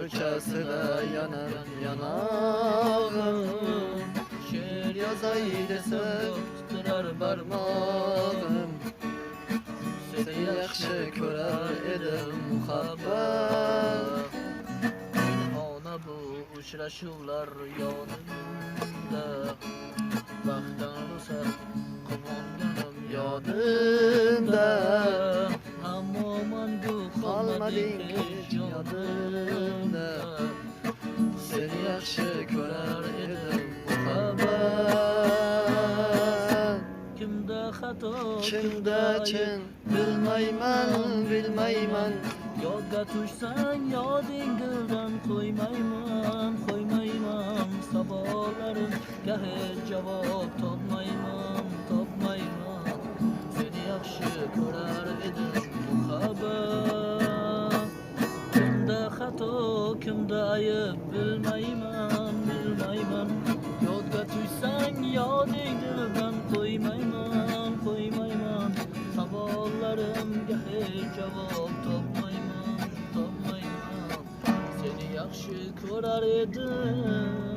o'rtasida yonar yanog'im. She'r yozay desam tirar barmog'im. Seni yaxshi ko'rar edim muhabbat. Ona bu uchrashuvlar yonimda, baxtdan ruxsat quvonganim yodimda. Ammo mangu qolmading hech yodimda. Seni yaxshi ko'rar edim muhabbat. Kimda xato, kimda chin, bilmayman. Yodga tushsang yodingdan qo'ymayman. Savollarimga hech javob topmayman. Seni yaxshi ko'rar edim muhabbat. Kimda xato, kimda ayb bilmayman. Yodga tushsang yodingdan qo'ymayman. Savollarimga hech javob topmayman. Seni yaxshi ko'rar edim